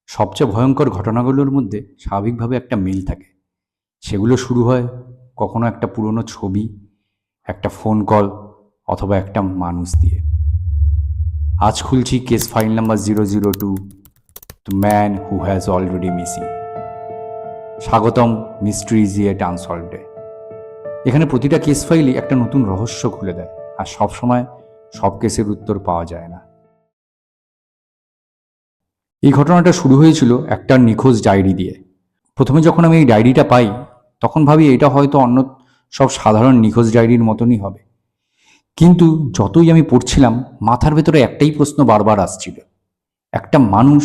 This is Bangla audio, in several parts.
সবচেয়ে ভয়ঙ্কর ঘটনাগুলোর মধ্যে স্বাভাবিকভাবে একটা মিল থাকে। সেগুলো শুরু হয় কখনো একটা পুরনো ছবি, একটা ফোন কল অথবা একটা মানুষ দিয়ে। আজ খুলছি case file number 002, the man who has already missing. স্বাগতম মিস্ট্রি ইজ ইয়েট আনসলভড। এখানে প্রতিটা কেস ফাইলই একটা নতুন রহস্য খুলে দেয়, আর সবসময় সব কেসের উত্তর পাওয়া যায় না। এই ঘটনাটা শুরু হয়েছিল একটা নিখোঁজ ডায়েরি দিয়ে। প্রথমে যখন আমি এই ডায়েরিটা পাই তখন ভাবি এটা হয়তো অন্য সব সাধারণ নিখোঁজ ডায়েরির মতনই হবে। কিন্তু যতই আমি পড়ছিলাম মাথার ভেতরে একটাই প্রশ্ন বারবার আসছিল। একটা মানুষ,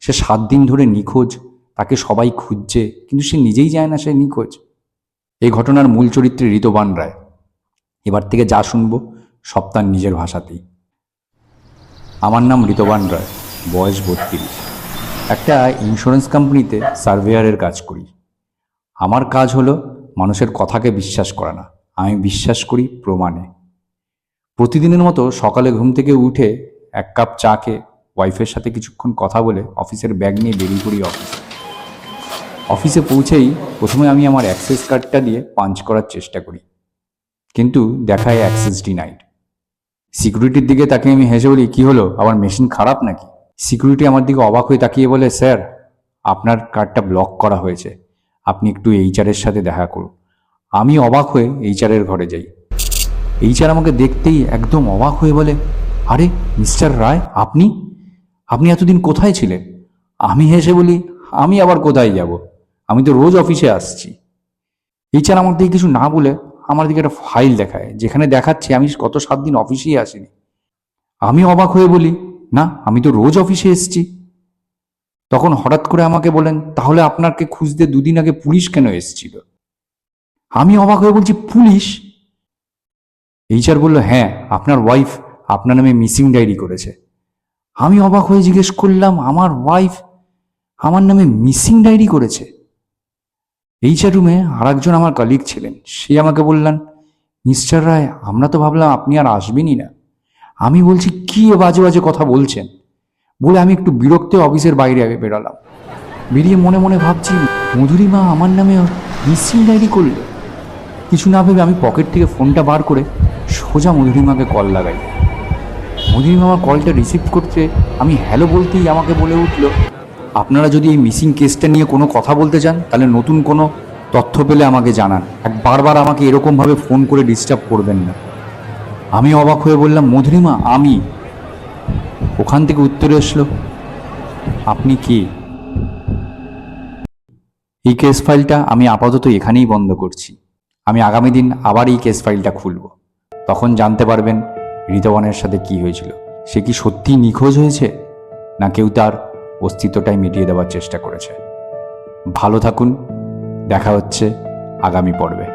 সে 7 দিন ধরে নিখোঁজ, তাকে সবাই খুঁজছে কিন্তু সে নিজেই জানে না সে নিখোঁজ। এই ঘটনার মূল চরিত্রে ঋতবান রায়। এবার থেকে যা শুনবো সব তার নিজের ভাষাতেই। আমার নাম ঋতবান রায়, বয়স 32। একটা ইন্স্যুরেন্স কোম্পানিতে সার্ভেয়ারের কাজ করি। আমার কাজ হলো মানুষের কথাকে বিশ্বাস করা না, আমি বিশ্বাস করি প্রমাণে। প্রতিদিনের মতো সকালে ঘুম থেকে উঠে 1 কাপ চা খেয়ে ওয়াইফের সাথে কিছুক্ষণ কথা বলে অফিসের ব্যাগ নিয়ে বেরিয়ে পড়ি অফিসে পৌঁছেই প্রথমে আমি আমার অ্যাক্সেস কার্ডটা দিয়ে পাঞ্চ করার চেষ্টা করি, কিন্তু দেখায় অ্যাক্সেস ডিনাইড। সিকিউরিটির দিকে তাকিয়ে আমি হেসে বলি, কি হলো, আবার মেশিন খারাপ নাকি? সিকিউরিটি আমার দিকে অবাক হয়ে তাকিয়ে বলে, স্যার আপনার কার্ডটা ব্লক করা হয়েছে, আপনি একটু এইচআরের সাথে দেখা করুন। আমি অবাক হয়ে এইচআরের ঘরে যাই। এইচআর আমাকে দেখতেই একদম অবাক হয়ে বলে, আরে মিস্টার রায়, আপনি আপনি এতদিন কোথায় ছিলেন? আমি হেসে বলি, আমি আবার কোথায় যাব, আমি তো রোজ অফিসে আসছি। এইচআর আমার দিকে কিছু না বলে আমার দিকে একটা ফাইল দেখায়, যেখানে দেখাচ্ছে আমি গত 7 দিন অফিসেই আসিনি। আমি অবাক হয়ে বলি, না আমি তো রোজ অফিসে এসেছি। তখন হঠাৎ করে আমাকে বলেন, তাহলে আপনাকে খুঁজতে 2 দিন আগে পুলিশ কেন এসেছিল? আমি অবাক হয়ে বলছি, পুলিশ? এইচআর বলল, হ্যাঁ, আপনার ওয়াইফ আপনার নামে মিসিং ডায়েরি করেছে। আমি অবাক হয়ে জিজ্ঞেস করলাম, আমার ওয়াইফ আমার নামে মিসিং ডায়েরি করেছে? এইচআর রুমে আর একজন আমার কলিগ ছিলেন, সে আমাকে বললেন, মিস্টার রায়, আমরা তো ভাবলাম আপনি আর আসবেনই না। আমি বলছি, কি বাজে বাজে কথা বলছেন বলে আমি একটু বিরক্ত অফিসের বাইরে বেরোলাম। বেরিয়ে মনে মনে ভাবছি, মধুরিমা আমার নামে মিসিং ডায়েরি করলো। কিছু না ভেবে আমি পকেট থেকে ফোনটা বার করে সোজা মধুরিমাকে কল লাগাই। মধুরিমা আমার কলটা রিসিভ করতে আমি হ্যালো বলতেই আমাকে বলে উঠল, আপনারা যদি এই মিসিং কেসটা নিয়ে কোনো কথা বলতে চান তাহলে নতুন কোনো তথ্য পেলে আমাকে জানান, বারবার আমাকে এরকমভাবে ফোন করে ডিস্টার্ব করবেন না। আমি অবাক হয়ে বললাম, মধুরিমা আমি? ওখান থেকে উত্তরে আসলো, আপনি কি? এই কেস ফাইলটা আমি আপাতত এখানেই বন্ধ করছি। আমি আগামী দিন আবার এই কেস ফাইলটা খুলব, তখন জানতে পারবেন ঋতবানের সাথে কি হয়েছিল। সে কি সত্যিই নিখোঁজ হয়েছে, না কেউ তার অস্তিত্বটাই মিটিয়ে দেওয়ার চেষ্টা করেছে। ভালো থাকুন, দেখা হচ্ছে আগামী পর্বে।